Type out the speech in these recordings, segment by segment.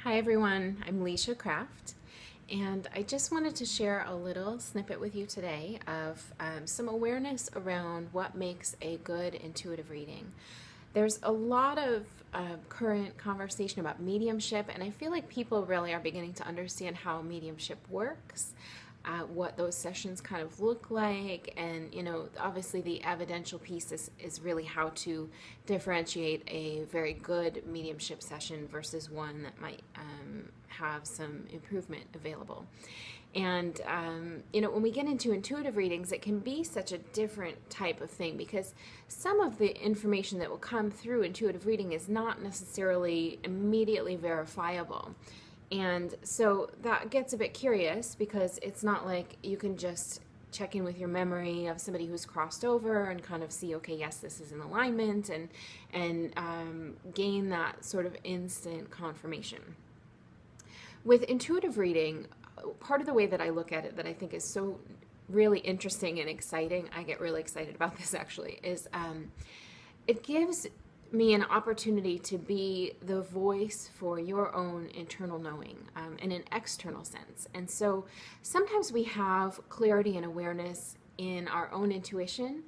Hi everyone, I'm Leisha Craft, and I just wanted to share a little snippet with you today of some awareness around what makes a good intuitive reading. There's a lot of current conversation about mediumship, and I feel like people really are beginning to understand how mediumship works. What those sessions kind of look like, and obviously the evidential piece is really how to differentiate a very good mediumship session versus one that might have some improvement available. And when we get into intuitive readings, it can be such a different type of thing because some of the information that will come through intuitive reading is not necessarily immediately verifiable. And so that gets a bit curious because it's not like you can just check in with your memory of somebody who's crossed over and kind of see, okay, yes, this is in alignment, and gain that sort of instant confirmation. With intuitive reading, part of the way that I look at it that I think is so really interesting and exciting, I get really excited about this actually, is it gives me an opportunity to be the voice for your own internal knowing in an external sense. And so sometimes we have clarity and awareness in our own intuition.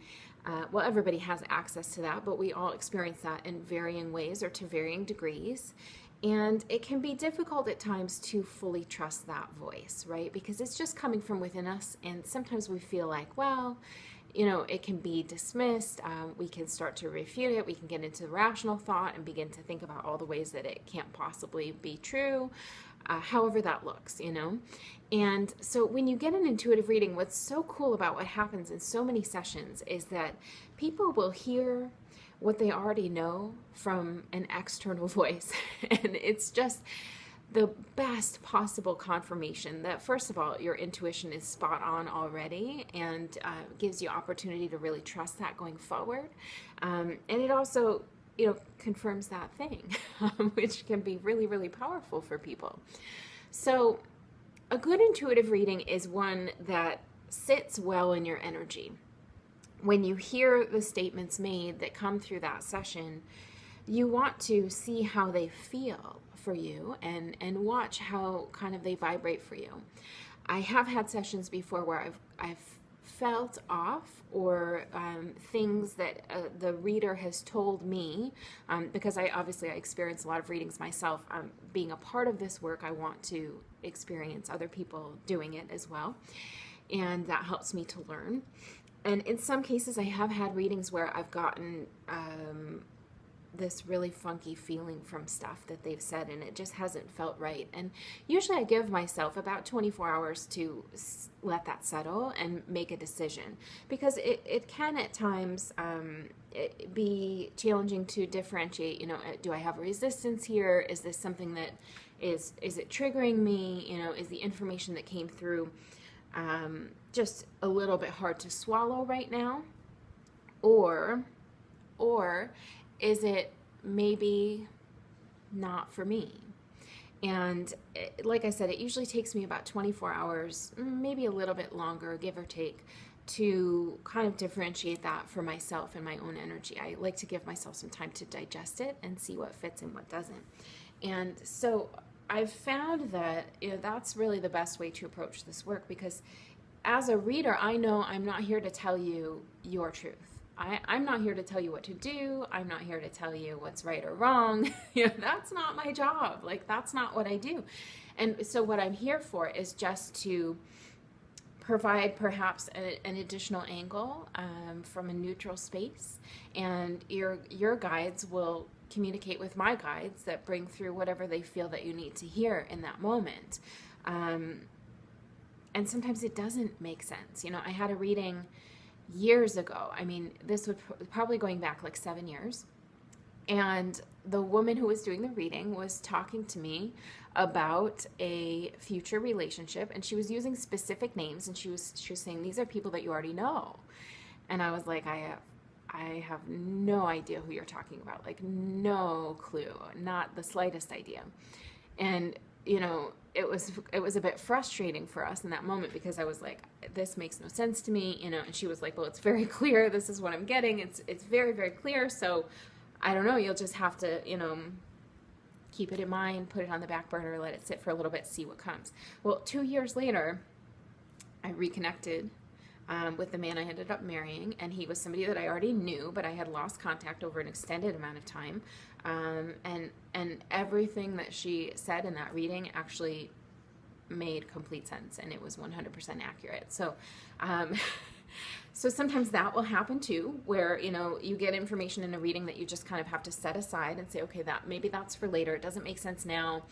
Well, everybody has access to that, but we all experience that in varying ways or to varying degrees. And it can be difficult at times to fully trust that voice, right? Because it's just coming from within us. And sometimes we feel like, well, it can be dismissed. We can start to refute it. We can get into rational thought and begin to think about all the ways that it can't possibly be true, however that looks. And so when you get an intuitive reading, what's so cool about what happens in so many sessions is that people will hear what they already know from an external voice. And it's just the best possible confirmation that, first of all, your intuition is spot on already, and gives you opportunity to really trust that going forward. And it also, confirms that thing, which can be really, really powerful for people. So a good intuitive reading is one that sits well in your energy. When you hear the statements made that come through that session, you want to see how they feel for you and watch how kind of they vibrate for you. I have had sessions before where I've felt off, or things that the reader has told me, because I experience a lot of readings myself. Being a part of this work, I want to experience other people doing it as well, and that helps me to learn. And in some cases, I have had readings where I've gotten this really funky feeling from stuff that they've said, and it just hasn't felt right. And usually I give myself about 24 hours to let that settle and make a decision, because it can at times be challenging to differentiate, do I have a resistance here? Is this something that is it triggering me? Is the information that came through just a little bit hard to swallow right now? Or is it maybe not for me? And like I said, it usually takes me about 24 hours, maybe a little bit longer, give or take, to kind of differentiate that for myself and my own energy. I like to give myself some time to digest it and see what fits and what doesn't. And so I've found that that's really the best way to approach this work, because as a reader, I know I'm not here to tell you your truth. I'm not here to tell you what to do. I'm not here to tell you what's right or wrong. That's not my job. That's not what I do. And so what I'm here for is just to provide perhaps an additional angle from a neutral space, and your guides will communicate with my guides that bring through whatever they feel that you need to hear in that moment. And sometimes it doesn't make sense. I had a reading years ago. This would probably going back like 7 years. And the woman who was doing the reading was talking to me about a future relationship, and she was using specific names, and she was saying, these are people that you already know. And I was like, I have no idea who you're talking about. No clue, not the slightest idea. And it was a bit frustrating for us in that moment, because I was like, this makes no sense to me, and she was like, well, it's very clear. This is what I'm getting. It's very, very clear. So I don't know. You'll just have to, keep it in mind, put it on the back burner, let it sit for a little bit, see what comes. Well, 2 years later, I reconnected with the man I ended up marrying, and he was somebody that I already knew, but I had lost contact over an extended amount of time. And everything that she said in that reading actually made complete sense, and it was 100% accurate. So, so sometimes that will happen too, where, you know, you get information in a reading that you just kind of have to set aside and say, okay, that maybe that's for later. It doesn't make sense now.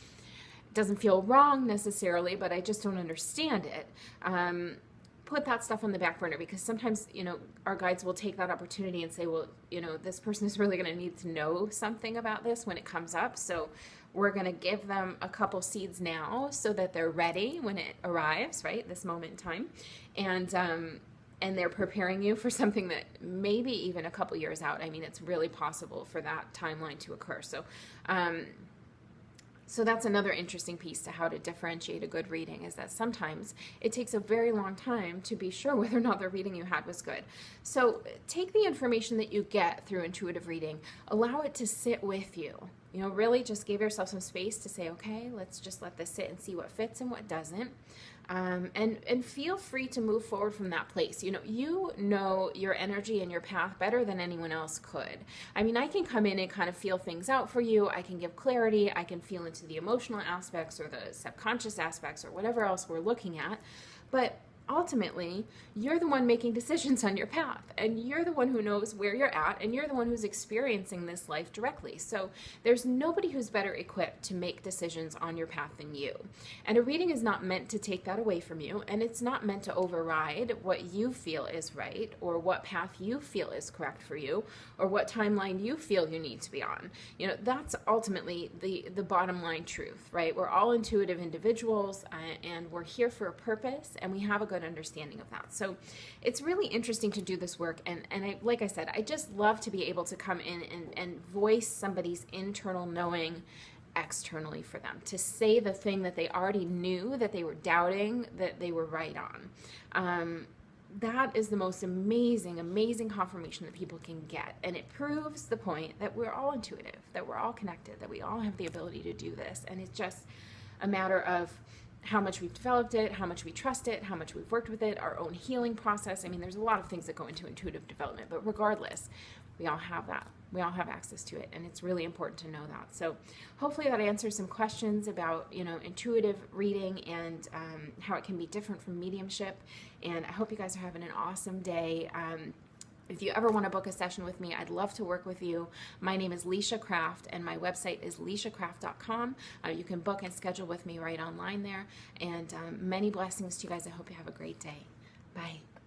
It doesn't feel wrong necessarily, but I just don't understand it. Put that stuff on the back burner, because sometimes, you know, our guides will take that opportunity and say, well, you know, this person is really going to need to know something about this when it comes up. So we're going to give them a couple seeds now so that they're ready when it arrives, right? This moment in time. And they're preparing you for something that maybe even a couple years out. I mean, it's really possible for that timeline to occur. So, so that's another interesting piece to how to differentiate a good reading, is that sometimes it takes a very long time to be sure whether or not the reading you had was good. So take the information that you get through intuitive reading, allow it to sit with you. You know, really just give yourself some space to say, okay, let's just let this sit and see what fits and what doesn't. And feel free to move forward from that place. You know your energy and your path better than anyone else could. I mean, I can come in and kind of feel things out for you. I can give clarity. I can feel into the emotional aspects or the subconscious aspects or whatever else we're looking at. But ultimately, you're the one making decisions on your path, and you're the one who knows where you're at, and you're the one who's experiencing this life directly. So there's nobody who's better equipped to make decisions on your path than you. And a reading is not meant to take that away from you, and it's not meant to override what you feel is right, or what path you feel is correct for you, or what timeline you feel you need to be on. You know, that's ultimately the bottom line truth, right? We're all intuitive individuals, and we're here for a purpose, and we have a good understanding of that. So it's really interesting to do this work, and like I said, I just love to be able to come in and voice somebody's internal knowing externally for them, to say the thing that they already knew that they were doubting that they were right on. That is the most amazing confirmation that people can get, and it proves the point that we're all intuitive, that we're all connected, that we all have the ability to do this, and it's just a matter of how much we've developed it, how much we trust it, how much we've worked with it, our own healing process. I mean, there's a lot of things that go into intuitive development, but regardless, we all have that. We all have access to it, and it's really important to know that. So hopefully that answers some questions about, you know, intuitive reading and how it can be different from mediumship. And I hope you guys are having an awesome day. If you ever want to book a session with me, I'd love to work with you. My name is Leisha Craft, and my website is leishacraft.com. You can book and schedule with me right online there. And many blessings to you guys. I hope you have a great day. Bye.